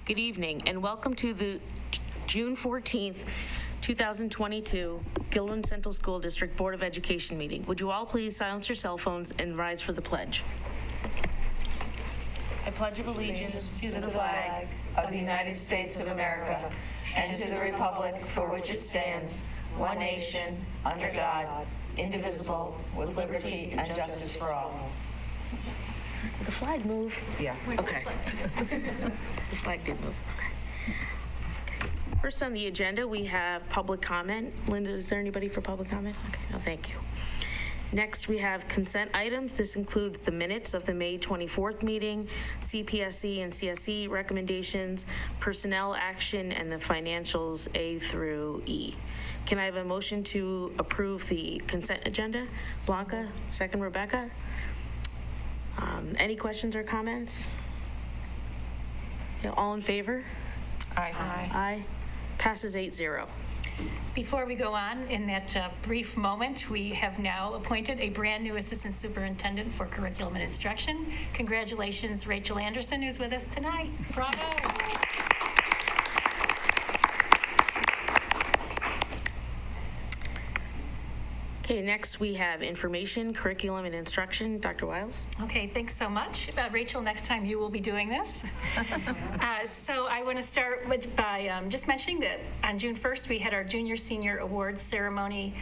Good evening, and welcome to the June 14th, 2022 Gilderland Central School District Board of Education meeting. Would you all please silence your cell phones and rise for the pledge? I pledge allegiance To the flag of the United States of America and to the republic for which it stands, one nation, under God, indivisible, with liberty and justice for all. Did the flag move? Yeah. Okay. The flag did move. Okay. First on the agenda, we have public comment. Linda, is there anybody for public comment? Okay, no, thank you. Next, we have consent items. This includes the minutes of the May 24th meeting, CPSE and CSE recommendations, personnel action, and the financials A through E. Can I have a motion to approve the consent agenda? Blanca, second Rebecca. Any questions or comments? Yeah, all in favor? Aye. Aye. Passes 8-0. Before we go on, in that brief moment, we have now appointed a brand-new Assistant Superintendent for Curriculum and Instruction. Congratulations, Rachel Anderson, who's with us tonight. Bravo. Okay, next we have information, curriculum, and instruction. Dr. Wiles? Okay, thanks so much. Rachel, next time you will be doing this. So I want to start by just mentioning that on June 1st, we had our junior senior awards ceremony.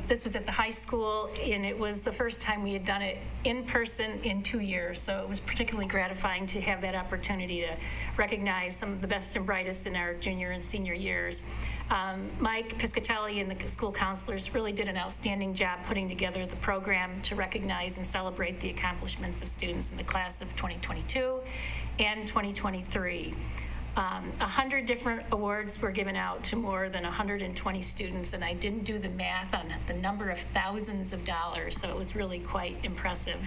This was at the high school, and it was the first time we had done it in person in 2 years. So it was particularly gratifying to have that opportunity to recognize some of the best and brightest in our junior and senior years. Mike Piscatelli and the school counselors really did an outstanding job putting together the program to recognize and celebrate the accomplishments of students in the class of 2022 and 2023. 100 different awards were given out to more than 120 students, and I didn't do the math on the number of thousands of dollars, so it was really quite impressive.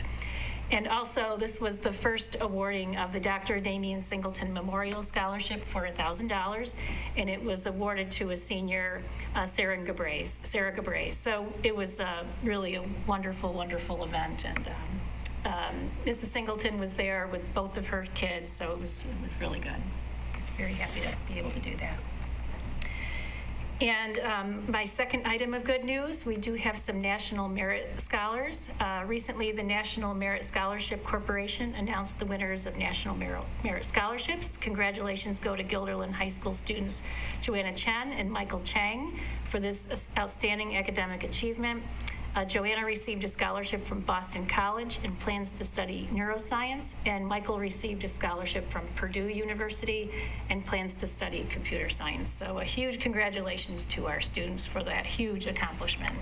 And also, this was the first awarding of the Dr. Damian Singleton Memorial Scholarship for $1,000, and it was awarded to a senior, Sarah Gabrace. So it was really a wonderful, wonderful event, and Mrs. Singleton was there with both of her kids, so it was really good. Very happy to be able to do that. And my second item of good news, we do have some National Merit Scholars. Recently, the National Merit Scholarship Corporation announced the winners of National Merit Scholarships. Congratulations go to Guilderland High School students Joanna Chen and Michael Chang for this outstanding academic achievement. Joanna received a scholarship from Boston College and plans to study neuroscience, and Michael received a scholarship from Purdue University and plans to study computer science. So a huge congratulations to our students for that huge accomplishment.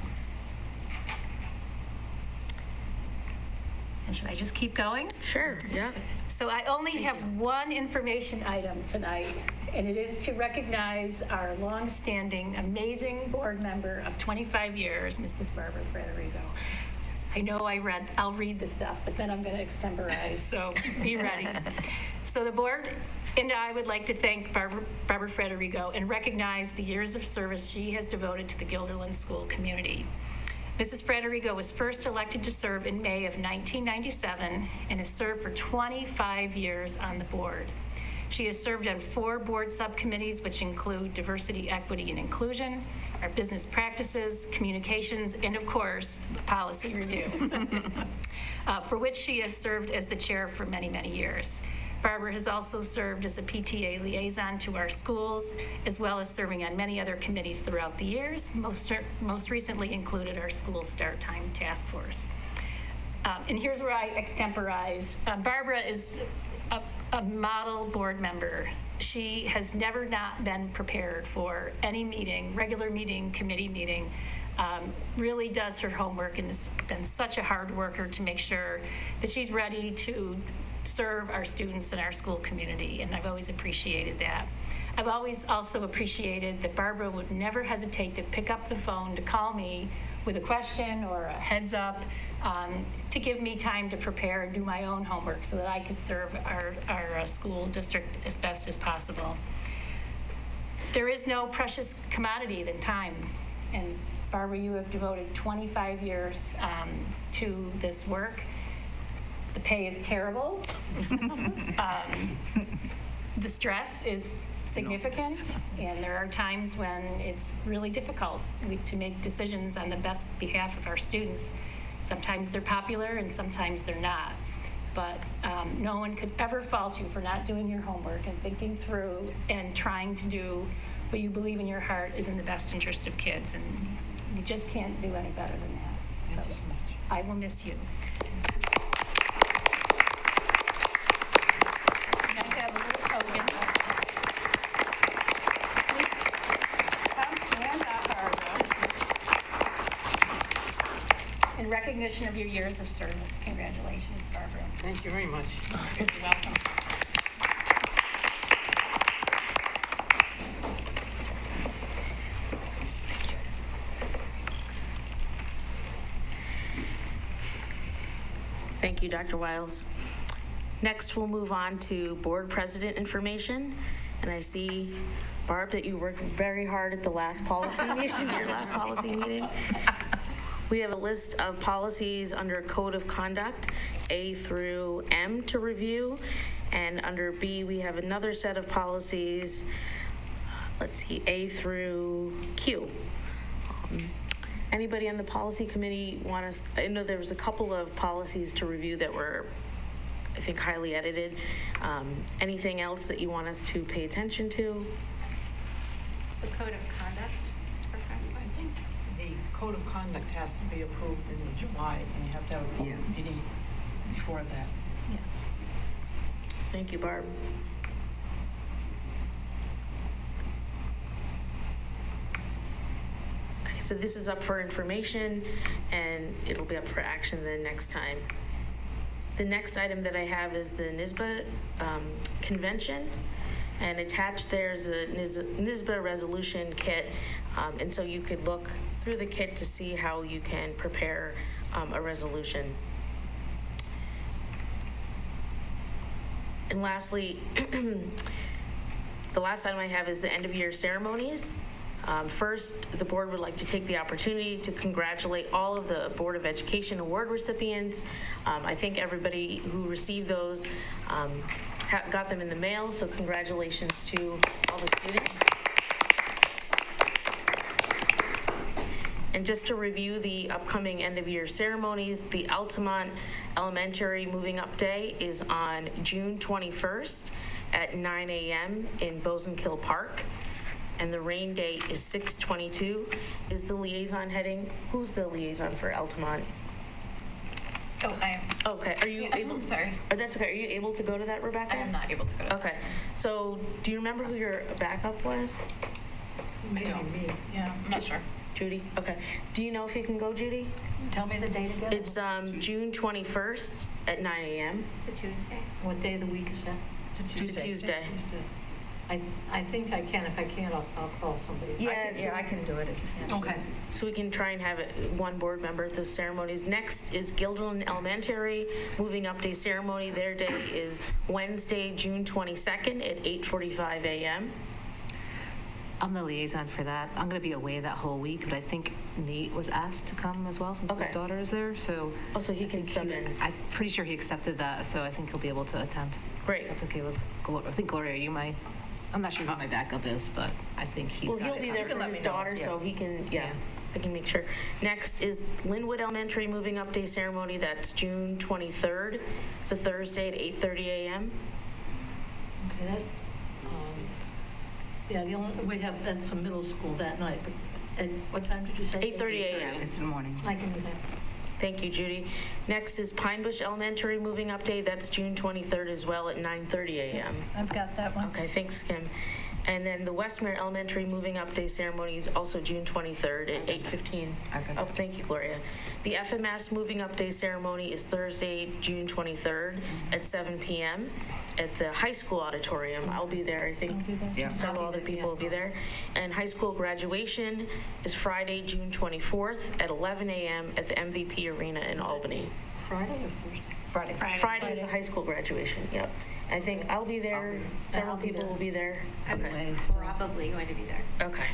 And should I just keep going? Sure, yeah. So I only have one information item tonight, and it is to recognize our longstanding, amazing board member of 25 years, Mrs. Barbara Frederico. I know I'll read the stuff, but then I'm going to extemporize, so be ready. So the board and I would like to thank Barbara Frederico and recognize the years of service she has devoted to the Guilderland school community. Mrs. Frederico was first elected to serve in May of 1997 and has served for 25 years on the board. She has served on 4 board subcommittees, which include diversity, equity, and inclusion, our business practices, communications, and of course, policy review, for which she has served as the chair for many, many years. Barbara has also served as a PTA liaison to our schools, as well as serving on many other committees throughout the years, most recently included our school start time task force. And here's where I extemporize. Barbara is a model board member. She has never not been prepared for any meeting, regular meeting, committee meeting, really does her homework and has been such a hard worker to make sure that she's ready to serve our students and our school community, and I've always appreciated that. I've always also appreciated that Barbara would never hesitate to pick up the phone to call me with a question or a heads up, to give me time to prepare and do my own homework so that I could serve our school district as best as possible. There is no precious commodity than time, and Barbara, you have devoted 25 years to this work. The pay is terrible. The stress is significant, and there are times when it's really difficult to make decisions on the best behalf of our students. Sometimes they're popular and sometimes they're not. But no one could ever fault you for not doing your homework and thinking through and trying to do what you believe in your heart is in the best interest of kids. And you just can't do any better than that. Thank you so much. I will miss you. You guys have a little token. Please come stand up, Barbara. In recognition of your years of service. Congratulations, Barbara. Thank you very much. You're welcome. Thank you, Dr. Wiles. Next, we'll move on to board president information. And I see, Barb, that you worked very hard at the last policy meeting, your last policy meeting. We have a list of policies under Code of Conduct, A through M, to review. And under B, we have another set of policies, let's see, A through Q. Anybody on the policy committee want us, I know there was a couple of policies to review that were, I think, highly edited. Anything else that you want us to pay attention to? The code of conduct. I think the code of conduct has to be approved in July, and you have to have a public meeting before that. Yes. Thank you, Barb. Okay, so this is up for information, and it'll be up for action the next time. The next item that I have is the Nisba Convention, and attached there's a Nisba resolution kit, and so you could look through the kit to see how you can prepare a resolution. And lastly, the last item I have is the end-of-year ceremonies. First, the board would like to take the opportunity to congratulate all of the Board of Education award recipients. I think everybody who received those got them in the mail, so congratulations to all the students. And just to review the upcoming end-of-year ceremonies, the Altamonte Elementary Moving Up Day is on June 21st at 9 a.m. in Bosenkill Park. And the rain date is 6/22. Is the liaison heading? Who's the liaison for Altamonte? Oh, I am. Okay, are you able? I'm sorry. Oh, that's okay. Are you able to go to that, Rebecca? I am not able to go to that. Okay, so do you remember who your backup was? I don't. Yeah, I'm not sure. Judy? Okay. Do you know if you can go, Judy? Tell me the date again. It's June 21st at 9 a.m. It's a Tuesday. What day of the week is that? It's a It's a Tuesday. Tuesday. I think I can. If I can't, I'll call somebody. Yeah, I can do it if you can. Okay. So we can try and have one board member at the ceremonies. Next is Guilderland Elementary Moving Up Day Ceremony. Their day is Wednesday, June 22nd at 8:45 a.m. I'm the liaison for that. I'm going to be away that whole week, but I think Nate was asked to come as well since Okay. his daughter is there. So Also, he can sub in. I'm pretty sure he accepted that, so I think he'll be able to attend. Great. That's okay with Gloria. I think Gloria, I'm not sure who my backup is, but I think he's Well, got he'll it be there covered. for let his me know. daughter, so he can, yeah, I can make sure. Next is Linwood Elementary Moving Up Day Ceremony. That's June 23rd. It's a Thursday at 8:30 a.m. Okay, that, yeah, we have, that's some middle school that night, but, and what time did you say? 8:30 a.m. It's in the morning. I can do that. Thank you, Judy. Next is Pinebush Elementary Moving Up Day. That's June 23rd as well at 9:30 a.m. I've got that one. Okay, thanks, Kim. And then the Westmere Elementary Moving Up Day Ceremony is also June 23rd at 8:15. Oh, thank you, Gloria. The FMS Moving Up Day Ceremony is Thursday, June 23rd at 7 p.m. at the high school auditorium. I'll be there, I think. Several other people will be there. And high school graduation is Friday, June 24th at 11 a.m. at the MVP Arena in Albany. Friday or Thursday? Friday. Friday is the high school graduation, yep. I think I'll be there, several I'll be people there. will be there. I'm Okay. probably going to be there. Okay.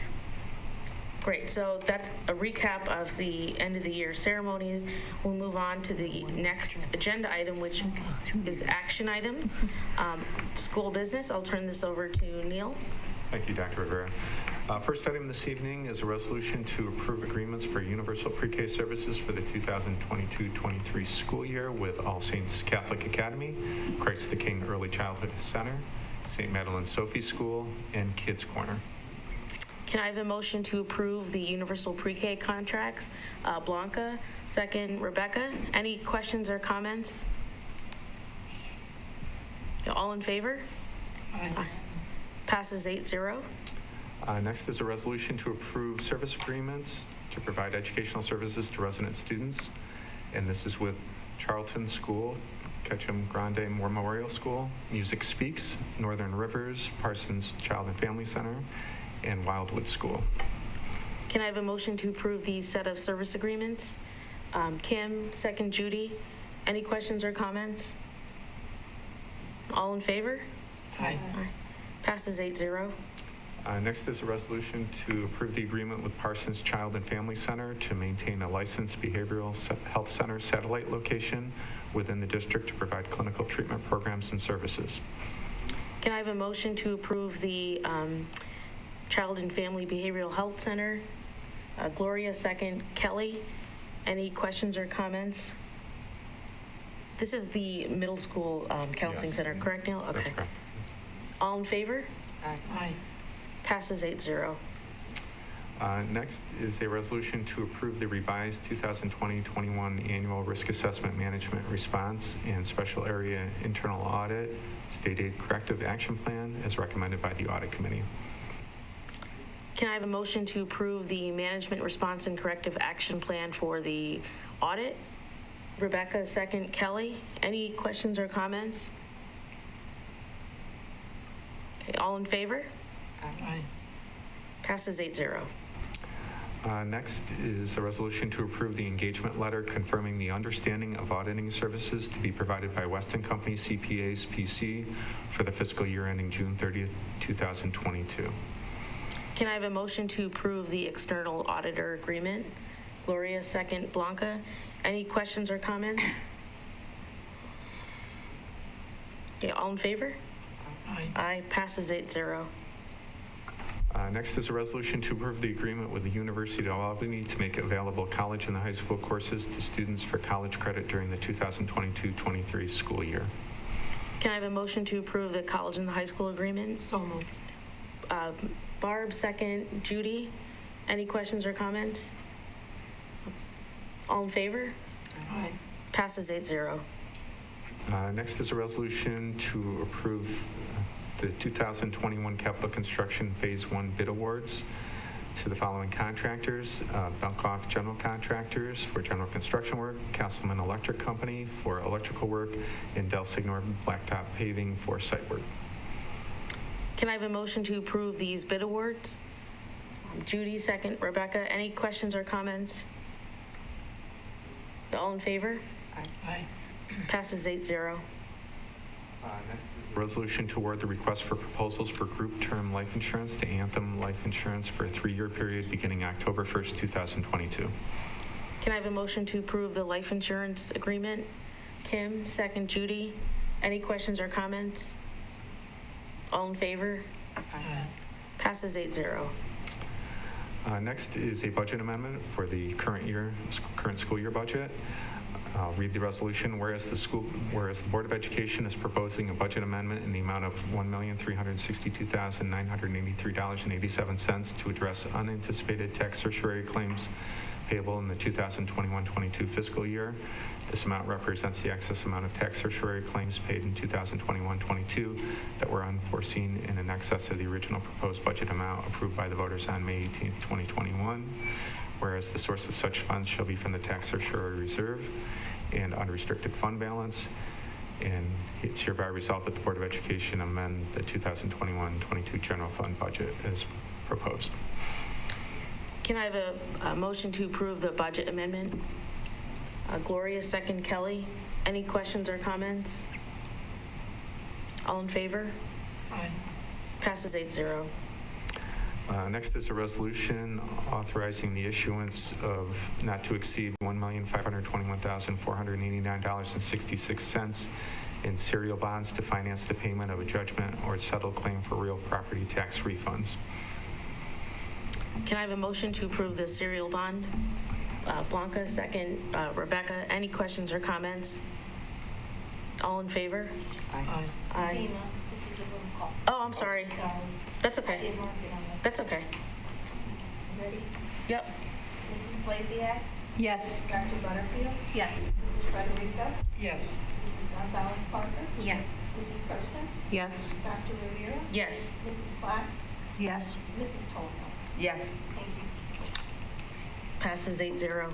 Great, so that's a recap of the end of the year ceremonies. We'll move on to the next agenda item, which is action items. School business, I'll turn this over to Neil. Thank you, Dr. Rivera. First item this evening is a resolution to approve agreements for universal pre-K services for the 2022-23 school year with All Saints Catholic Academy, Christ the King Early Childhood Center, St. Madeleine Sophie School, and Kids Corner. Can I have a motion to approve the universal pre-K contracts? Blanca, second Rebecca. Any questions or comments? All in favor? Aye. Passes 8-0. Next is a resolution to approve service agreements to provide educational services to resident students, and this is with Charlton School, Ketchum Grande Memorial School, Music Speaks, Northern Rivers, Parsons Child and Family Center, and Wildwood School. Can I have a motion to approve these set of service agreements? Kim, second Judy. Any questions or comments? All in favor? Aye. Passes 8-0. Next is a resolution to approve the agreement with Parsons Child and Family Center to maintain a licensed behavioral health center satellite location within the district to provide clinical treatment programs and services. Can I have a motion to approve the Child and Family Behavioral Health Center? Gloria, second. Kelly, any questions or comments? This is the middle school counseling Yes. center, correct, Neil? That's Okay. correct. All in favor? Aye. Passes 8-0. Next is a resolution to approve the revised 2020-21 annual risk assessment management response and special area internal audit state aid corrective action plan as recommended by the audit committee. Can I have a motion to approve the management response and corrective action plan for the audit? Rebecca, second. Kelly, any questions or comments? Okay, all in favor? Aye. Passes 8-0. Next is a resolution to approve the engagement letter confirming the understanding of auditing services to be provided by Weston Company CPAs PC for the fiscal year ending June 30th, 2022. Can I have a motion to approve the external auditor agreement? Gloria, second. Blanca, any questions or comments? Okay, all in favor? Aye. Aye, passes 8-0. Next is a resolution to approve the agreement with the University of Albany to make available college and high school courses to students for college credit during the 2022-23 school year. Can I have a motion to approve the college and the high school agreement? So moved. Barb, second. Judy, any questions or comments? All in favor? Aye. Passes 8-0. Next is a resolution to approve the 2021 capital construction phase 1 bid awards to the following contractors: Belkoff General Contractors for general construction work, Castleman Electric Company for electrical work, and Del Signor Blacktop Paving for site work. Can I have a motion to approve these bid awards? Judy, second. Rebecca, any questions or comments? All in favor? Aye. Passes 8-0. Next is a resolution to award the request for proposals for group term life insurance to Anthem Life Insurance for a 3-year period beginning October 1st, 2022. Can I have a motion to approve the life insurance agreement? Kim, second. Judy, any questions or comments? All in favor? Aye. Passes 8-0. Next is a budget amendment for the current school year budget. I'll read the resolution. Whereas the Board of Education is proposing a budget amendment in the amount of $1,362,983.87 to address unanticipated tax certiorari claims payable in the 2021-22 fiscal year. This amount represents the excess amount of tax certiorari claims paid in 2021-22 that were unforeseen and in excess of the original proposed budget amount approved by the voters on May 18th, 2021. Whereas the source of such funds shall be from the tax certiorari reserve and unrestricted fund balance. And it's hereby resolved that the Board of Education amend the 2021-22 general fund budget as proposed. Can I have a motion to approve the budget amendment? Gloria, second. Kelly, any questions or comments? All in favor? Aye. Passes 8-0. Next is a resolution authorizing the issuance of not to exceed $1,521,489.66 in serial bonds to finance the payment of a judgment or settled claim for real property tax refunds. Can I have a motion to approve the serial bond? Blanca, second. Rebecca, any questions or comments? All in favor? Aye. Aye. Seema, this is a roll call. Oh, I'm sorry. Sorry. That's I okay. didn't mark it on there. That's okay. Ready? Yep. Mrs. Blasiak? Yes. Dr. Butterfield? Yes. Mrs. Frederico? Yes. Mrs. Gonzalez Parker? Yes. Mrs. Person? Yes. Dr. Rivera? Yes. Mrs. Slack? Yes. Mrs. Tolman? Yes. Thank you. Passes 8-0.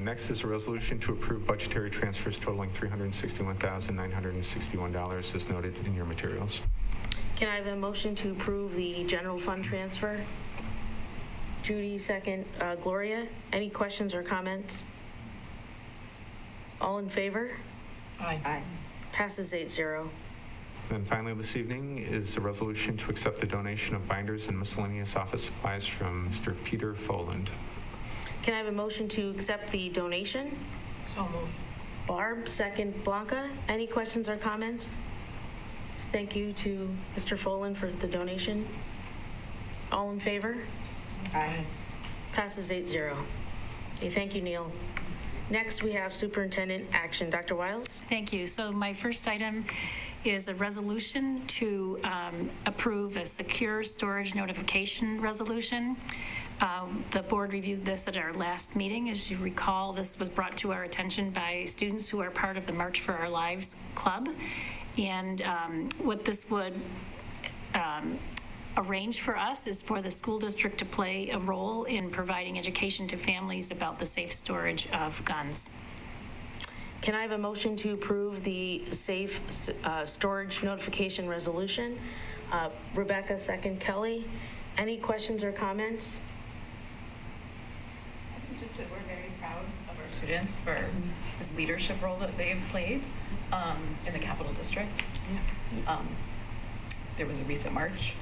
Next is a resolution to approve budgetary transfers totaling $361,961 as noted in your materials. Can I have a motion to approve the general fund transfer? Judy, second. Gloria, any questions or comments? All in favor? Aye. Passes 8-0. And finally, this evening is a resolution to accept the donation of binders and miscellaneous office supplies from Mr. Peter Foland. Can I have a motion to accept the donation? So moved. Barb, second. Blanca, any questions or comments? Thank you to Mr. Foland for the donation. All in favor? Aye. Passes 8-0. Okay, thank you, Neil. Next, we have Superintendent Action. Dr. Wiles? Thank you. So my first item is a resolution to approve a secure storage notification resolution. The board reviewed this at our last meeting. As you recall, this was brought to our attention by students who are part of the March for Our Lives Club. And what this would arrange for us is for the school district to play a role in providing education to families about the safe storage of guns. Can I have a motion to approve the safe storage notification resolution? Rebecca, second. Kelly, any questions or comments? I think just that we're very proud of our students for this leadership role that they've played in the Capital District. There was a recent march.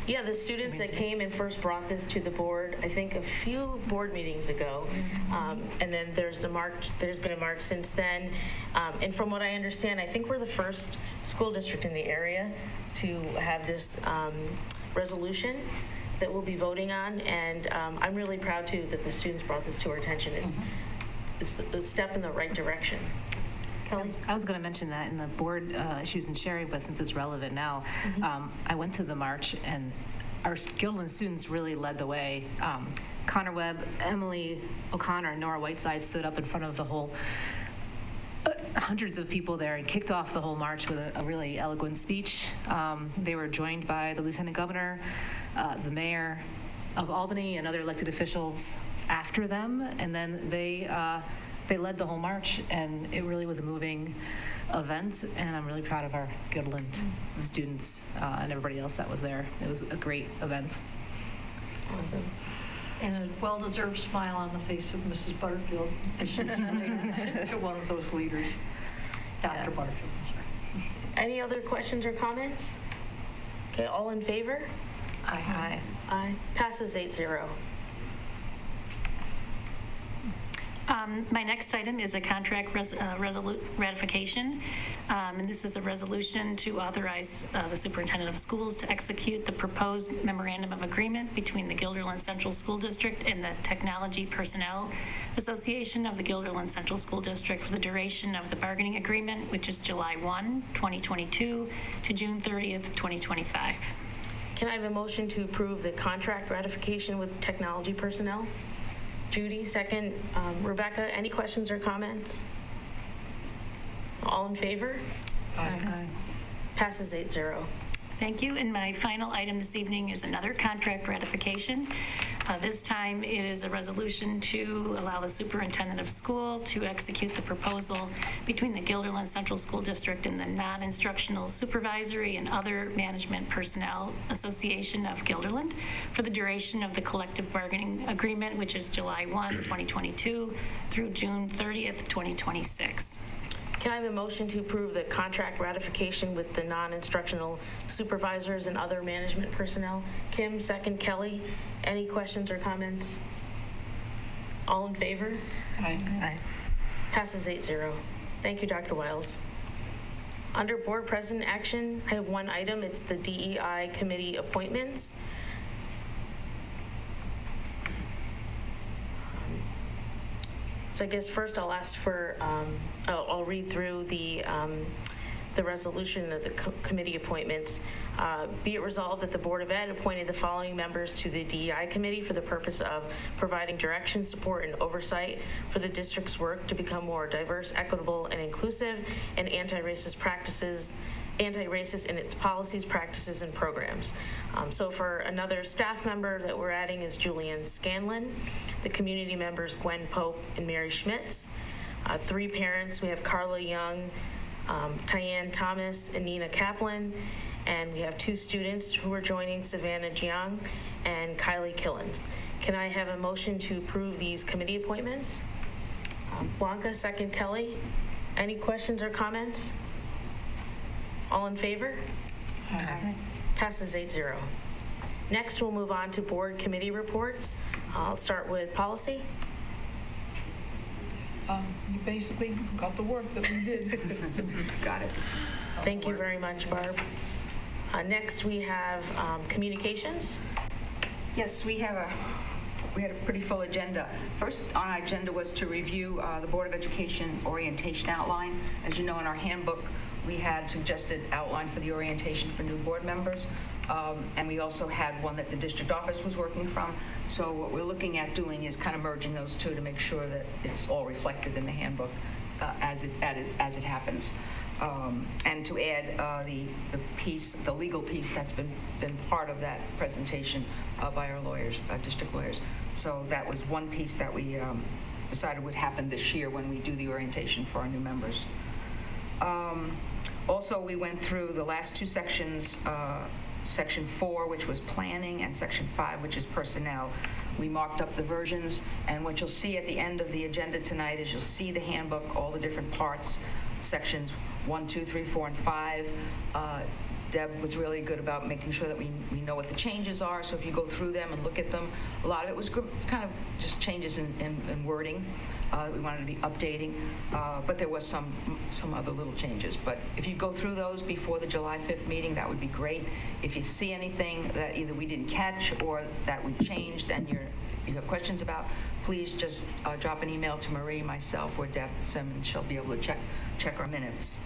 Yeah, the students that came and first brought this to the board, I think a few board meetings ago, and then there's been a march since then. And from what I understand, I think we're the first school district in the area to have this resolution that we'll be voting on, and I'm really proud too that the students brought this to our attention. It's a step in the right direction. Kelly? I was going to mention that in the board issues and sharing, but since it's relevant now, I went to the march and our Gilderland students really led the way. Connor Webb, Emily O'Connor, and Nora Whiteside stood up in front of the whole hundreds of people there and kicked off the whole march with a really eloquent speech. They were joined by the Lieutenant Governor, the Mayor of Albany, and other elected officials after them, and then they led the whole march, and it really was a moving event, and I'm really proud of our Gilderland students and everybody else that was there. It was a great event. Awesome. And a well-deserved smile on the face of Mrs. Butterfield as she's related to one of those leaders. Dr. Butterfield, I'm sorry. Any other questions or comments? Okay, all in favor? Aye. Aye. Passes 8-0. My next item is a contract ratification, and this is a resolution to authorize the superintendent of schools to execute the proposed memorandum of agreement between the Guilderland Central School District and the Technology Personnel Association of the Guilderland Central School District for the duration of the bargaining agreement, which is July 1, 2022 to June 30th, 2025. Can I have a motion to approve the contract ratification with technology personnel? Judy, second. Rebecca, any questions or comments? All in favor? Aye. Passes 8-0. Thank you. And my final item this evening is another contract ratification. This time it is a resolution to allow the superintendent of school to execute the proposal between the Guilderland Central School District and the Non-Instructional Supervisory and Other Management Personnel Association of Guilderland for the duration of the collective bargaining agreement, which is July 1, 2022 through June 30th, 2026. Can I have a motion to approve the contract ratification with the non-instructional supervisors and other management personnel? Kim, second. Kelly, any questions or comments? All in favor? Aye. Passes 8-0. Thank you, Dr. Wiles. Under Board President Action, I have one item. It's the DEI Committee Appointments. So I guess first I'll ask for, I'll read through the resolution of the committee appointments. Be it resolved that the Board of Ed appointed the following members to the DEI Committee for the purpose of providing direction, support, and oversight for the district's work to become more diverse, equitable, and inclusive, and anti-racist in its policies, practices, and programs. So for another staff member that we're adding is Julianne Scanlon. The community members, Gwen Pope and Mary Schmitz. 3 parents, we have Carla Young, Tyann Thomas, and Nina Kaplan. And we have 2 students who are joining, Savannah Jiang and Kylie Killens. Can I have a motion to approve these committee appointments? Blanca, second. Kelly, any questions or comments? All in favor? Aye. Passes 8-0. Next, we'll move on to board committee reports. I'll start with policy. You basically got the work that we did. Got it. Thank you very much, Barb. Next, we have communications. Yes, we had a pretty full agenda. First on our agenda was to review the Board of Education orientation outline. As you know, in our handbook, we had suggested outline for the orientation for new board members, and we also had one that the district office was working from. So what we're looking at doing is kind of merging those two to make sure that it's all reflected in the handbook as it happens. And to add the legal piece that's been part of that presentation by our lawyers, district lawyers. So that was one piece that we decided would happen this year when we do the orientation for our new members. Also, we went through the last 2 sections, Section 4, which was planning, and Section 5, which is personnel. We marked up the versions, and what you'll see at the end of the agenda tonight is you'll see the handbook, all the different parts, Sections 1, 2, 3, 4, and 5. Deb was really good about making sure that we know what the changes are, so if you go through them and look at them, a lot of it was kind of just changes in wording that we wanted to be updating, but there was some other little changes. But if you go through those before the July 5th meeting, that would be great. If you see anything that either we didn't catch or that we changed and you have questions about, please just drop an email to Marie, myself, or Deb Simmons. She'll be able to check our minutes.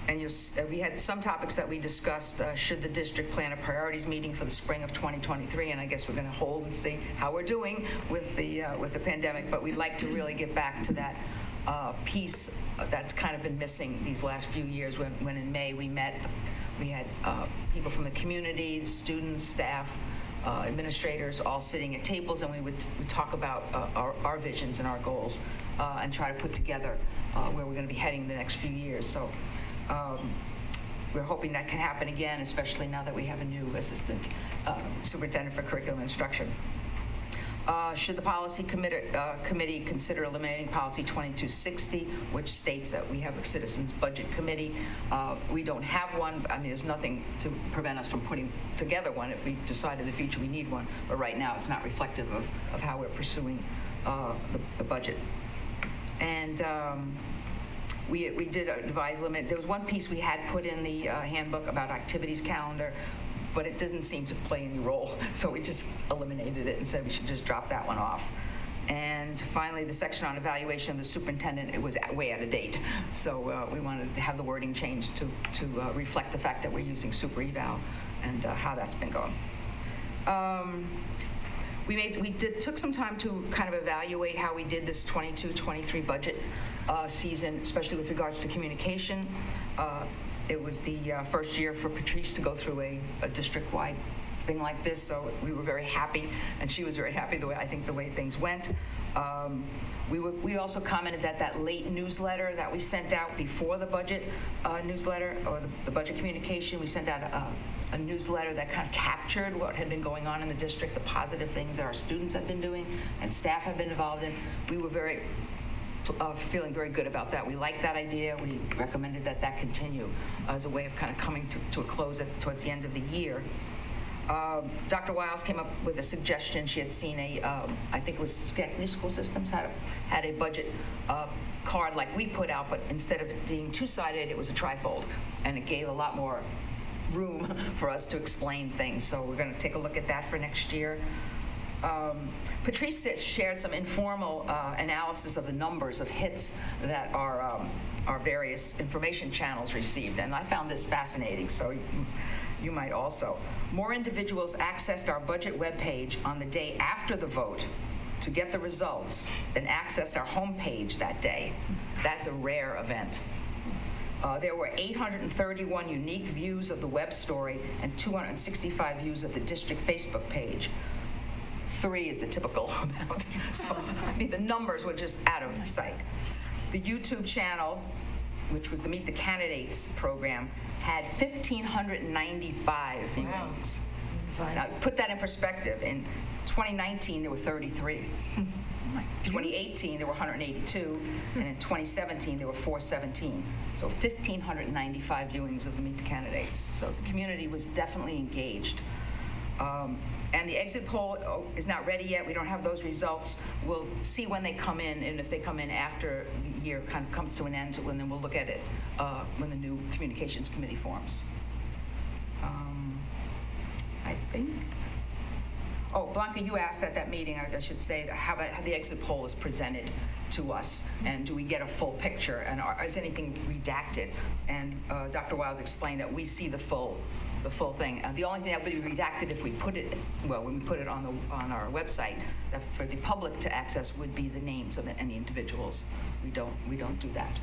And we had some topics that we discussed. Should the district plan a priorities meeting for the spring of 2023? And I guess we're going to hold and see how we're doing with the pandemic. But we'd like to really get back to that piece that's kind of been missing these last few years. When in May we met, we had people from the community, students, staff, administrators, all sitting at tables, and we'd talk about our visions and our goals, and try to put together where we're going to be heading the next few years. So. We're hoping that can happen again, especially now that we have a new assistant superintendent for curriculum instruction. Should the policy committee consider eliminating policy 2260, which states that we have a citizens budget committee? We don't have one. I mean, there's nothing to prevent us from putting together one if we decide in the future we need one. But right now, it's not reflective of how we're pursuing the budget. And we did advise limit. There was one piece we had put in the handbook about activities calendar, but it doesn't seem to play any role. So we just eliminated it and said we should just drop that one off. And finally, the section on evaluation of the superintendent, it was way out of date. So we wanted to have the wording changed to reflect the fact that we're using super eval and how that's been going. We took some time to kind of evaluate how we did this 22-23 budget season, especially with regards to communication. It was the first year for Patrice to go through a district-wide thing like this, so we were very happy, and she was very happy the way things went. We also commented that that late newsletter that we sent out before the budget newsletter, or the budget communication, we sent out a newsletter that kind of captured what had been going on in the district, the positive things that our students have been doing and staff have been involved in. We were feeling very good about that. We liked that idea. We recommended that that continue as a way of kind of coming to a close towards the end of the year. Dr. Wiles came up with a suggestion. She had seen I think it was Schenectady School Systems had a budget card like we put out, but instead of being two-sided, it was a trifold, and it gave a lot more room for us to explain things. So we're going to take a look at that for next year. Patrice shared some informal analysis of the numbers of hits that our various information channels received, and I found this fascinating, so you might also. More individuals accessed our budget webpage on the day after the vote to get the results than accessed our homepage that day. That's a rare event. There were 831 unique views of the web story and 265 views of the district Facebook page. 3 is the typical amount. So, I mean, the numbers were just out of sight. The YouTube channel, which was the Meet the Candidates program, had 1,595 viewings. Wow. Now, put that in perspective. In 2019, there were 33. 2018, there were 182, and in 2017, there were 417. So 1,595 viewings of the Meet the Candidates. So the community was definitely engaged. And the exit poll is not ready yet. We don't have those results. We'll see when they come in, and if they come in after the year kind of comes to an end, then we'll look at it when the new communications committee forms. I think. Oh, Blanca, you asked at that meeting, I should say, how the exit poll is presented to us, and do we get a full picture, and is anything redacted? And Dr. Wiles explained that we see the full thing. The only thing that would be redacted if we put it, well, when we put it on our website, that for the public to access would be the names of any individuals. We don't do that.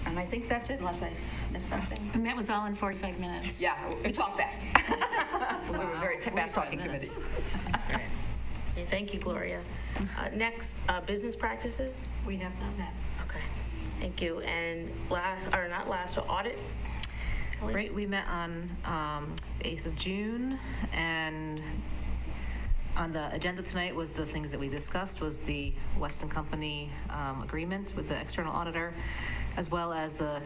And I think that's it, unless I missed something. And that was all in 45 minutes. Yeah, we talk fast. We were a very fast-talking committee. That's great. Okay, thank you, Gloria. Next, business practices? We have done that. Okay, thank you. And audit? Kelly? Right, we met on 8th of June, and on the agenda tonight was the things that we discussed, was the Weston Company agreement with the external auditor, as well as the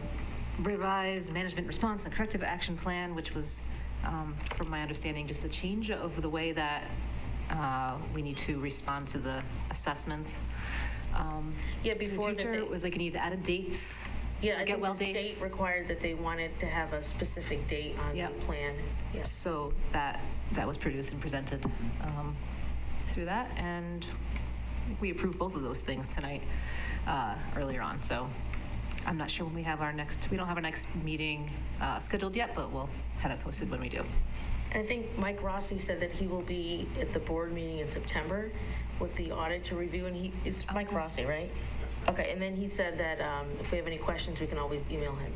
revised management response and corrective action plan, which was, from my understanding, just a change of the way that we need to respond to the assessment. Yeah, before in the future, it was like you need to add a date. Yeah, I get think well the dates. state required that they wanted to have a specific date on the Yep. plan. Yeah. So that was produced and presented through that, and we approved both of those things tonight earlier on. So I'm not sure when we don't have our next meeting scheduled yet, but we'll have it posted when we do. I think Mike Rossi said that he will be at the board meeting in September with the audit to review, and it's Mike Rossi, right? Okay, and then he said that if we have any questions, we can always email him.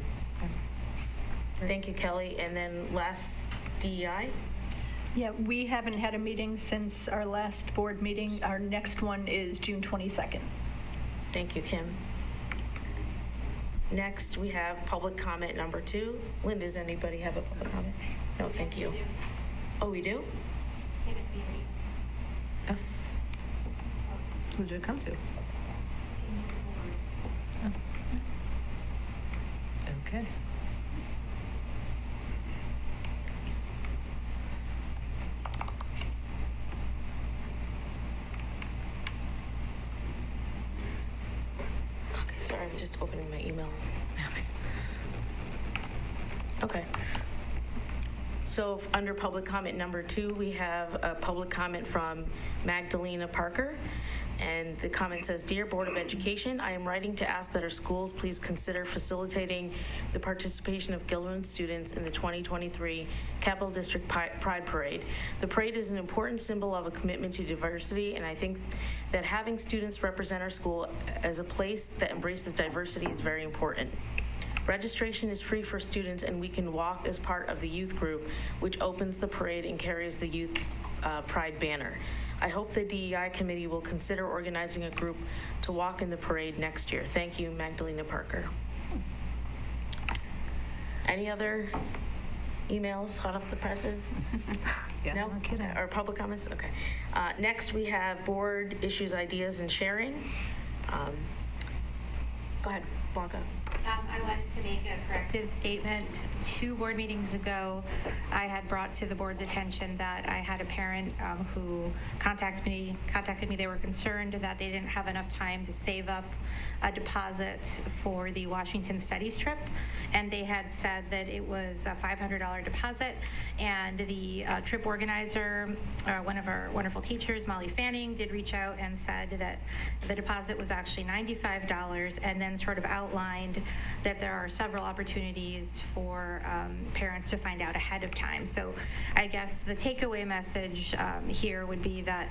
Thank you, Kelly. And then last, DEI? Yeah, we haven't had a meeting since our last board meeting. Our next one is June 22nd. Thank you, Kim. Next, we have public comment number 2. Linda, does anybody have a public comment? No, thank you. Oh, we do? Oh. Who did it come to? Oh. Okay. Okay, sorry, I'm just opening my email. Okay. So under public comment number 2, we have a public comment from Magdalena Parker. And the comment says, "Dear Board of Education, I am writing to ask that our schools please consider facilitating the participation of Gilman students in the 2023 Capital District Pride Parade. The parade is an important symbol of a commitment to diversity, and I think that having students represent our school as a place that embraces diversity is very important. Registration is free for students, and we can walk as part of the youth group, which opens the parade and carries the youth pride banner. I hope the DEI committee will consider organizing a group to walk in the parade next year. Thank you, Magdalena Parker. Any other emails hot off the presses? Yeah, No? no kidding. Or public comments? Okay. Next, we have board issues, ideas, and sharing. Go ahead, Blanca. I wanted to make a corrective statement. 2 board meetings ago, I had brought to the board's attention that I had a parent who contacted me. They were concerned that they didn't have enough time to save up a deposit for the Washington Studies trip, and they had said that it was a $500 deposit, and the trip organizer, one of our wonderful teachers, Molly Fanning, did reach out and said that the deposit was actually $95, and then sort of outlined that there are several opportunities for parents to find out ahead of time. So I guess the takeaway message here would be that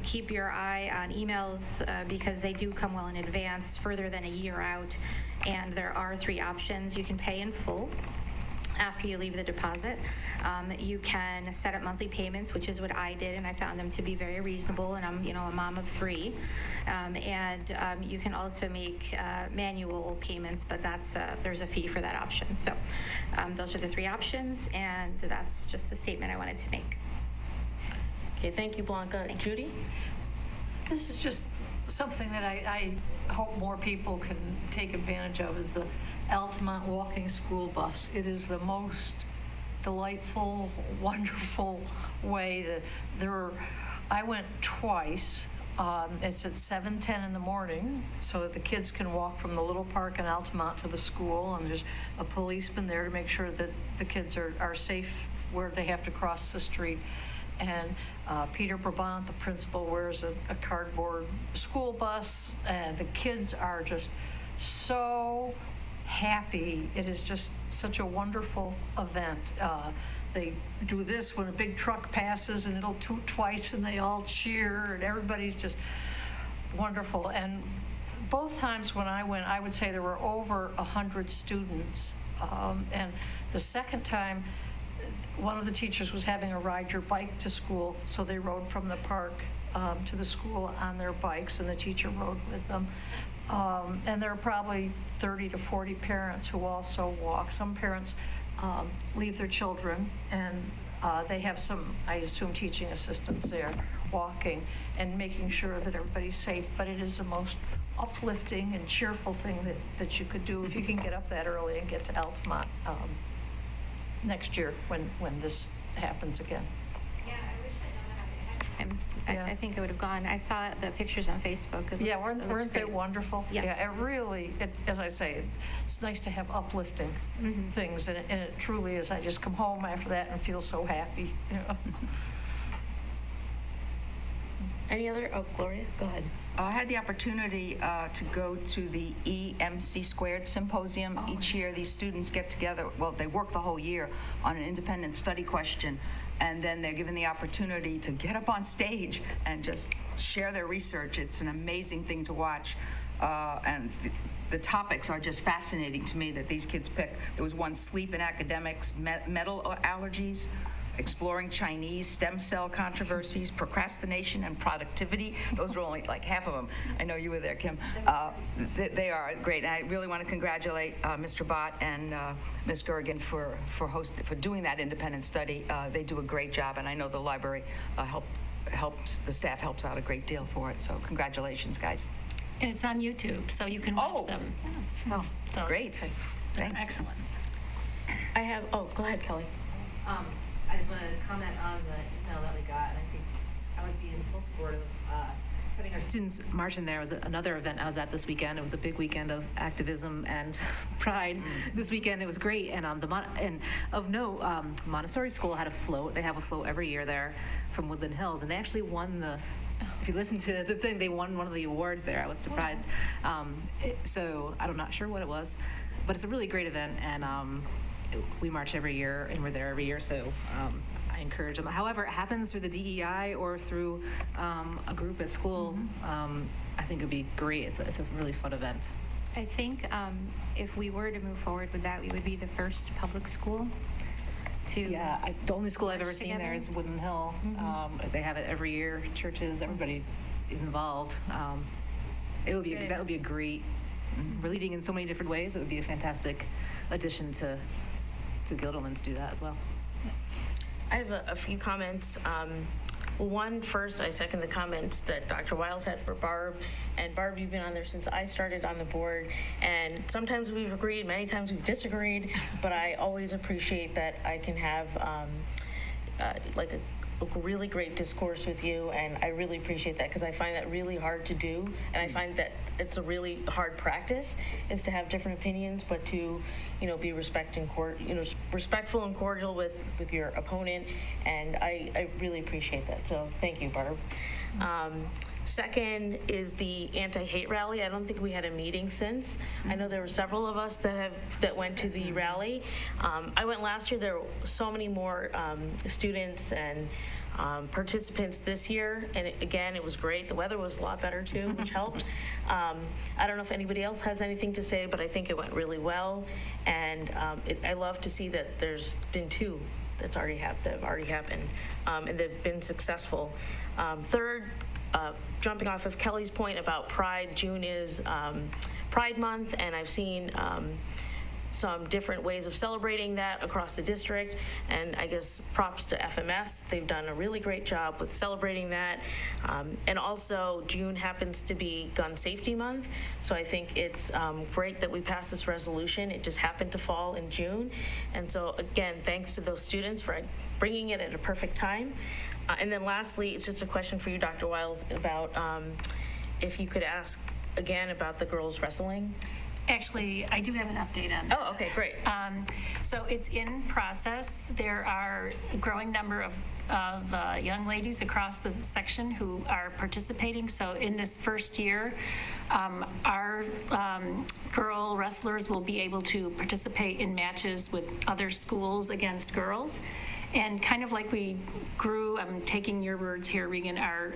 keep your eye on emails because they do come well in advance, further than a year out, and there are 3 options. You can pay in full after you leave the deposit. You can set up monthly payments, which is what I did, and I found them to be very reasonable, and I'm, a mom of 3. And you can also make manual payments, but there's a fee for that option. So those are the 3 options, and that's just the statement I wanted to make. Okay, thank you, Blanca. Judy? This is just something that I hope more people can take advantage of, is the Altamonte walking school bus. It is the most delightful, wonderful way. I went twice. It's at 7:10 in the morning, so that the kids can walk from the little park in Altamonte to the school, and there's a policeman there to make sure that the kids are safe where they have to cross the street. And Peter Brabant, the principal, wears a cardboard school bus, and the kids are just so happy. It is just such a wonderful event. They do this when a big truck passes, and it'll toot twice, and they all cheer, and everybody's just wonderful. And both times when I went, I would say there were over 100 students. And the second time, one of the teachers was having a ride your bike to school, so they rode from the park to the school on their bikes, and the teacher rode with them. And there are probably 30 to 40 parents who also walk. Some parents leave their children, and they have some, I assume, teaching assistants there walking and making sure that everybody's safe. But it is the most uplifting and cheerful thing that you could do if you can get up that early and get to Altamonte next year when this happens again. Yeah, I wish I'd known about it. Yeah. I think I would have gone. I saw the pictures on Facebook. Yeah, weren't they wonderful? Yes. Yeah, it really, as I say, it's nice to have uplifting things, and it truly is. I just come home after that and feel so happy. Any other? Oh, Gloria, go ahead. I had the opportunity to go to the EMC Squared Symposium. Each year, these students get together, well, they work the whole year on an independent study question, and then they're given the opportunity to get up on stage and just share their research. It's an amazing thing to watch, and the topics are just fascinating to me that these kids pick. There was one, sleep in academics, metal allergies, exploring Chinese stem cell controversies, procrastination and productivity. Those were only like half of them. I know you were there, Kim. They are great. And I really want to congratulate Mr. Bott and Ms. Gergen for doing that independent study. They do a great job, and I know the library the staff helps out a great deal for it. So congratulations, guys. And it's on YouTube, so you can watch them. Oh, So great. they're Thanks. excellent. I have, go ahead, Kelly. I just want to comment on the email that we got, and I think I would be in full support of having our students march in there. It was another event I was at this weekend. It was a big weekend of activism and pride. This weekend, it was great. And of note, Montessori School had a float. They have a float every year there from Woodland Hills, and they actually won if you listen to the thing, they won one of the awards there. I was surprised. So I'm not sure what it was, but it's a really great event, and we march every year, and we're there every year, so I encourage them. However it happens through the DEI or through a group at school, I think it'd be great. It's a really fun event. I think if we were to move forward with that, we would be the first public school to. Yeah, the only school I've ever March seen there together? is Woodland Hill. They have it every year, churches, everybody is involved. That would be a great, we're leading in so many different ways. It would be a fantastic addition to Guilderland to do that as well. I have a few comments. One, first, I second the comments that Dr. Wiles had for Barb. And Barb, you've been on there since I started on the board. And sometimes we've agreed, many times we've disagreed, but I always appreciate that I can have like a really great discourse with you, and I really appreciate that because I find that really hard to do, and I find that it's a really hard practice is to have different opinions, but to, be respectful and cordial with your opponent, and I really appreciate that. So thank you, Barb. Second is the anti-hate rally. I don't think we had a meeting since. I know there were several of us that went to the rally. I went last year. There were so many more students and participants this year, and it was great. The weather was a lot better too, which helped. I don't know if anybody else has anything to say, but I think it went really well, and I love to see that there's been two that have already happened, and they've been successful. Third, jumping off of Kelly's point about Pride, June is Pride Month, and I've seen some different ways of celebrating that across the district, and I guess props to FMS. They've done a really great job with celebrating that. And also, June happens to be Gun Safety Month, so I think it's great that we passed this resolution. It just happened to fall in June, and so again, thanks to those students for bringing it at a perfect time. And then lastly, it's just a question for you, Dr. Wiles, about if you could ask again about the girls wrestling. Actually, I do have an update on that. Oh, okay, great. So it's in process. There are a growing number of young ladies across the section who are participating. So in this first year, our girl wrestlers will be able to participate in matches with other schools against girls. And kind of like we grew, I'm taking your words here, Regan, our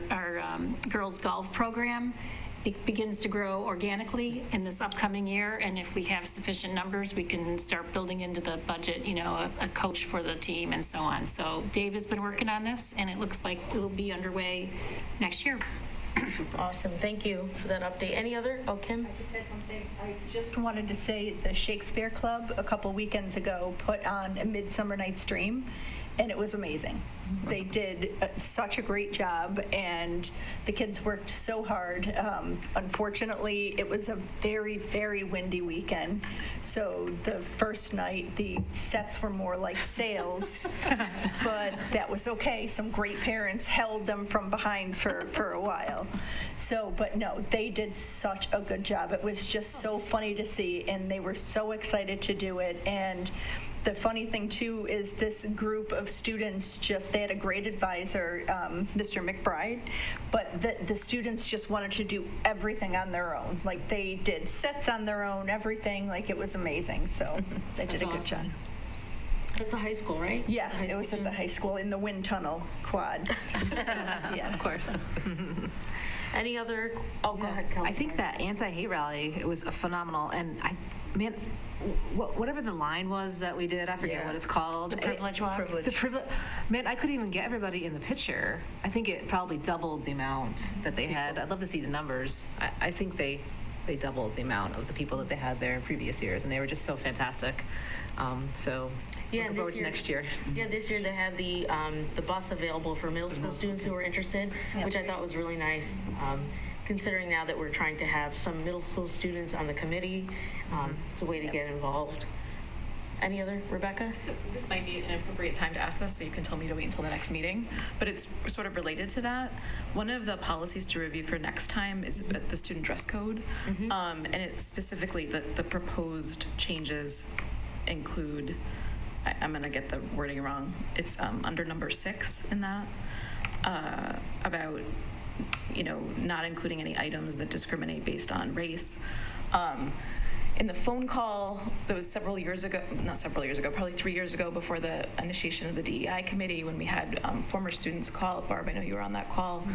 girls golf program, it begins to grow organically in this upcoming year, and if we have sufficient numbers, we can start building into the budget, a coach for the team and so on. So Dave has been working on this, and it looks like it will be underway next year. Super awesome. Thank you for that update. Any other? Oh, Kim? I just had one thing. I just wanted to say the Shakespeare Club a couple weekends ago put on A Midsummer Night's Dream, and it was amazing. They did such a great job, and the kids worked so hard. Unfortunately, it was a very, very windy weekend, so the first night, the sets were more like sails, but that was okay. Some great parents held them from behind for a while. So, but no, they did such a good job. It was just so funny to see, and they were so excited to do it. And the funny thing, too, is this group of students they had a great advisor, Mr. McBride, but the students just wanted to do everything on their own. Like, they did sets on their own, everything. Like, it was amazing. So they did a good job. At the high school, right? Yeah, it was at the high school in the wind tunnel quad. Yeah, Of course. Any other? Oh, go ahead, Kelly. I think that anti-hate rally, it was phenomenal, and whatever the line was that we did, I forget what it's called. The privilege walk? The privilege. Man, I couldn't even get everybody in the picture. I think it probably doubled the amount that they had. I'd love to see the numbers. I think they doubled the amount of the people that they had there in previous years, and they were just so fantastic. So looking forward to next year. Yeah, this year they had the bus available for middle school students who were interested, which I thought was really nice. Considering now that we're trying to have some middle school students on the committee, it's a way to get involved. Any other, Rebecca? So this might be an appropriate time to ask this, so you can tell me to wait until the next meeting, but it's sort of related to that. One of the policies to review for next time is the student dress code, and it's specifically the proposed changes include, I'm going to get the wording wrong, it's under number 6 in that, about not including any items that discriminate based on race. In the phone call that was probably 3 years ago, before the initiation of the DEI committee, when we had former students call, Barb, I know you were on that call,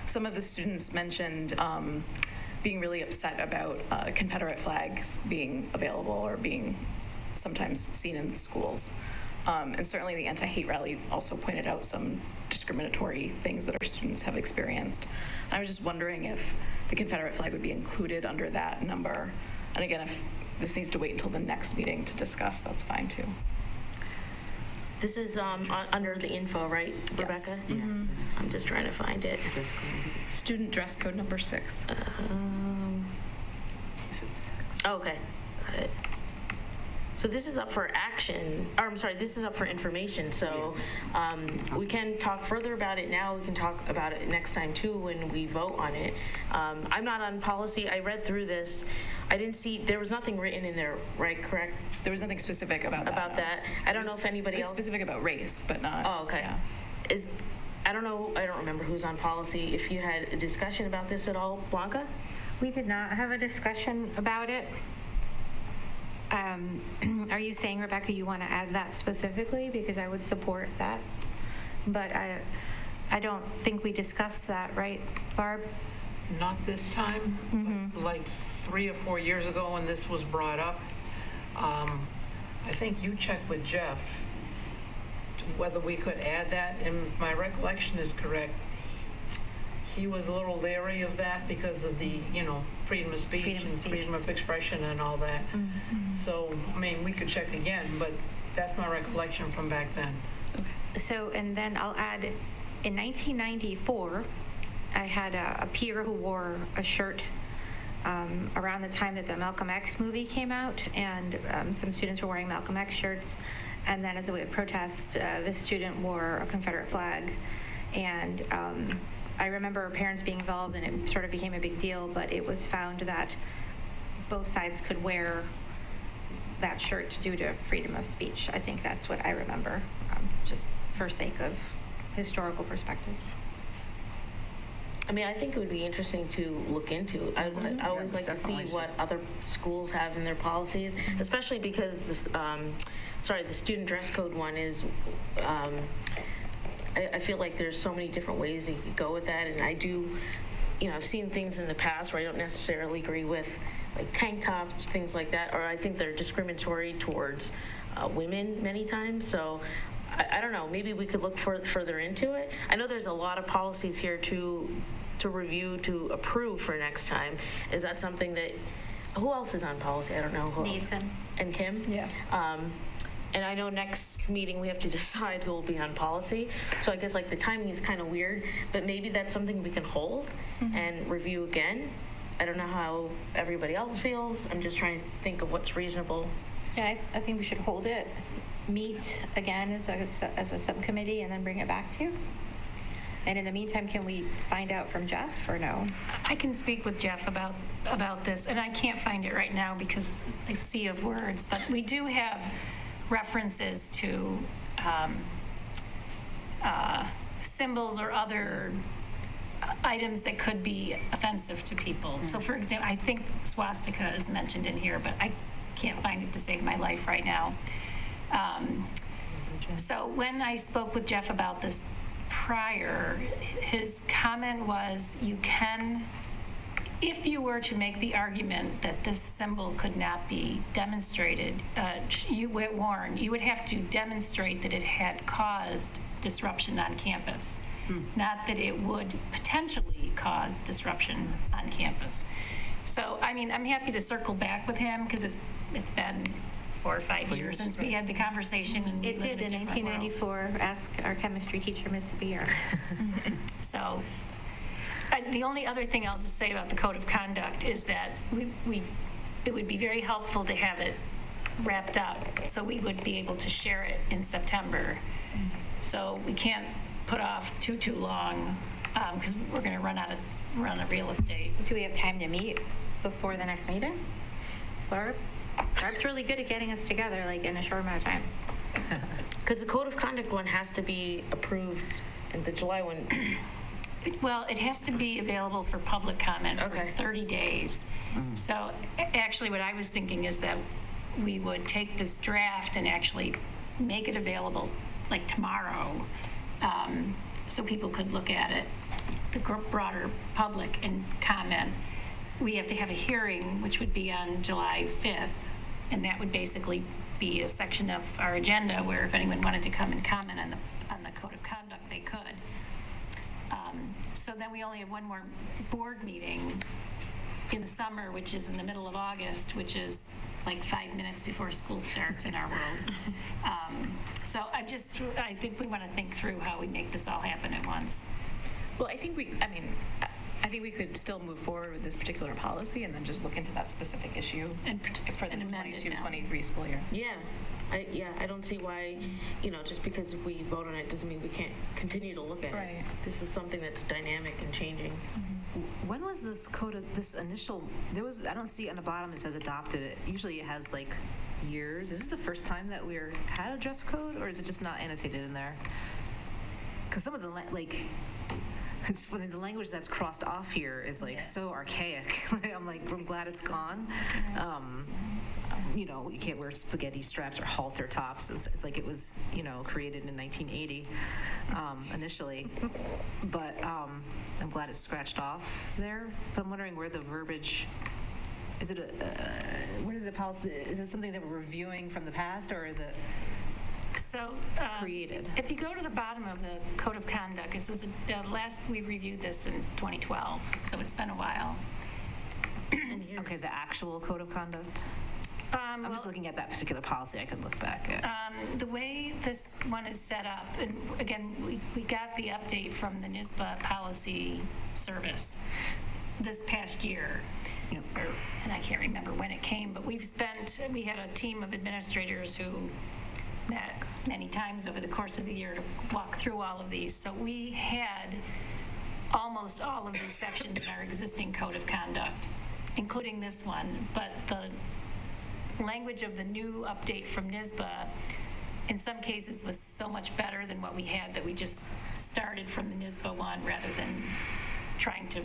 some of the students mentioned being really upset about Confederate flags being available or being sometimes seen in schools. And certainly the anti-hate rally also pointed out some discriminatory things that our students have experienced. And I was just wondering if the Confederate flag would be included under that number. And again, if this needs to wait until the next meeting to discuss, that's fine too. This is under the info, right, Rebecca? Yes. I'm just trying to find it. Student dress code number 6. Oh, okay, got it. So this is up for action, or I'm sorry, this is up for information, so we can talk further about it now, we can talk about it next time too when we vote on it. I'm not on policy, I read through this, I didn't see, there was nothing written in there, right, correct? There was nothing specific about that. About no. that? I don't know if anybody It was else. specific about race, but not. Oh, okay. Yeah. I don't know, I don't remember who's on policy, if you had a discussion about this at all, Blanca? We did not have a discussion about it. Are you saying, Rebecca, you want to add that specifically? Because I would support that. But I don't think we discussed that, right, Barb? Not this time, but like 3 or 4 years ago when this was brought up. I think you checked with Jeff whether we could add that, and my recollection is correct. He was a little leery of that because of the, freedom of speech and freedom of expression and all that. So, I mean, we could check again, but that's my recollection from back then. So, and then I'll add, in 1994, I had a peer who wore a shirt around the time that the Malcolm X movie came out, and some students were wearing Malcolm X shirts, and then as a way of protest, this student wore a Confederate flag, and I remember parents being involved, and it sort of became a big deal, but it was found that both sides could wear that shirt due to freedom of speech. I think that's what I remember, just for sake of historical perspective. I mean, I think it would be interesting to look into. I always like to see what other schools have in their policies, especially because this, the student dress code one is, I feel like there's so many different ways that you could go with that, and I do, I've seen things in the past where I don't necessarily agree with, like tank tops, things like that, or I think they're discriminatory towards women many times, so I don't know, maybe we could look further into it. I know there's a lot of policies here to review, to approve for next time. Is that something that, who else is on policy? I don't know. Who else? Nathan. And Kim? Yeah. And I know next meeting we have to decide who will be on policy. So I guess like the timing is kind of weird, but maybe that's something we can hold and review again. I don't know how everybody else feels. I'm just trying to think of what's reasonable. Yeah, I think we should hold it, meet again as a subcommittee, and then bring it back to you. And in the meantime, can we find out from Jeff or no? I can speak with Jeff about this, and I can't find it right now because I sea of words, but we do have references to symbols or other items that could be offensive to people. So for example, I think swastika is mentioned in here, but I can't find it to save my life right now. So when I spoke with Jeff about this prior, his comment was, you can, if you were to make the argument that this symbol could not be demonstrated, you would have to demonstrate that it had caused disruption on campus, not that it would potentially cause disruption on campus. So, I mean, I'm happy to circle back with him because it's been 4 or 5 years since we had the conversation. And It did in 1994. Ask our chemistry teacher, Miss Beer. So, the only other thing I'll just say about the code of conduct is that it would be very helpful to have it wrapped up so we would be able to share it in September. So we can't put off too long because we're going to run out of real estate. Do we have time to meet before the next meeting? Barb's really good at getting us together, like in a short amount of time. Because the code of conduct one has to be approved, and the July one. Well, it has to be available for public comment for 30 days. So actually what I was thinking is that we would take this draft and actually make it available like tomorrow so people could look at it, the broader public, and comment. We have to have a hearing, which would be on July 5th, And that would basically be a section of our agenda where if anyone wanted to come and comment on the code of conduct, they could. So then we only have one more board meeting in the summer, which is in the middle of August, which is like 5 minutes before school starts in our world. So I think we want to think through how we make this all happen at once. Well, I think we could still move forward with this particular policy and then just look into that specific issue for the and amend it now. 22-23 school year. Yeah, I don't see why, just because we vote on it doesn't mean we can't continue to look at it. Right. This is something that's dynamic and changing. When was this this initial, I don't see on the bottom it says adopted. Usually it has like years. Is this the first time that we're had a dress code, or is it just not annotated in there? Because some of the, it's funny, the language that's crossed off here is like so archaic. I'm glad it's gone. You can't wear spaghetti straps or halter tops. It's like it was, created in 1980 initially. But I'm glad it's scratched off there. But I'm wondering where the verbiage, is it where did the policy, is it something that we're reviewing from the past, or is it So created? If you go to the bottom of the code of conduct, it says last we reviewed this in 2012, so it's been a while. Okay, the actual code of conduct? I'm just looking at that particular policy. I could look back at. The way this one is set up, and again, we got the update from the Nisba policy service this past year. Yep. And I can't remember when it came, but we had a team of administrators who met many times over the course of the year to walk through all of these. So we had almost all of these sections in our existing code of conduct, including this one, but the language of the new update from NISBA in some cases was so much better than what we had that we just started from the NISBA one rather than trying to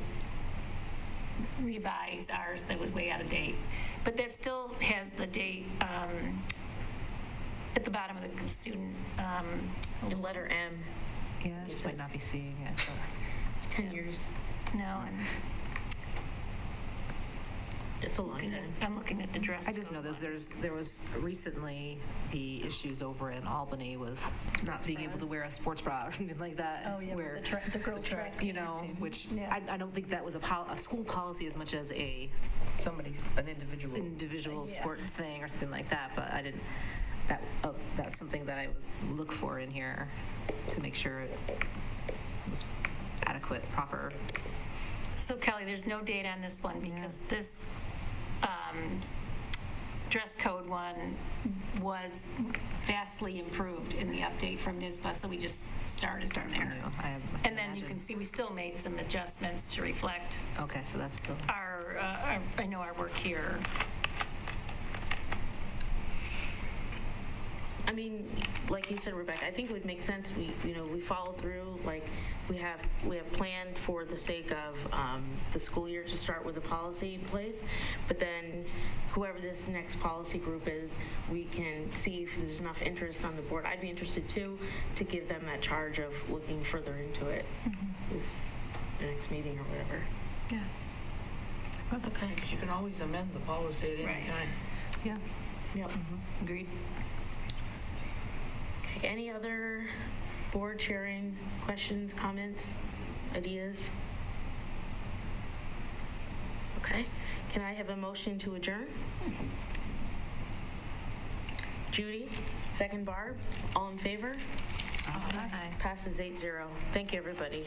revise ours that was way out of date. But that still has the date at the bottom of the student. In letter M, Yeah, I just might not be seeing it. it's 10 years. No, It's a long time. I'm looking at the dress I just know code. there was recently the issues over in Albany with not being able to wear a sports bra or something like that. Oh, yeah, where, the girls' track team. which Yeah. I don't think that was a school policy as much as an individual Yeah. sports thing or something like that. But I didn't. That's something that I would look for in here to make sure it was adequate, proper. So Kelly, there's no date on this one because this dress code one was vastly improved in the update from NISBA, so we just started from there. And then you can see we still made some adjustments to reflect Okay, so that's still. our work here. I mean, like you said, Rebecca, I think it would make sense. We follow through. Like we have planned for the sake of the school year to start with a policy in place, but then whoever this next policy group is, we can see if there's enough interest on the board. I'd be interested too to give them that charge of looking further into it. This the next meeting or whatever. Yeah. Okay. Because you can always amend the policy at any Right. time. Yeah. Yep. Agreed. Okay. Any other board sharing questions, comments, ideas? Okay. Can I have a motion to adjourn? Judy, second Barb, all in favor? Aye. Passes 8-0. Thank you, everybody.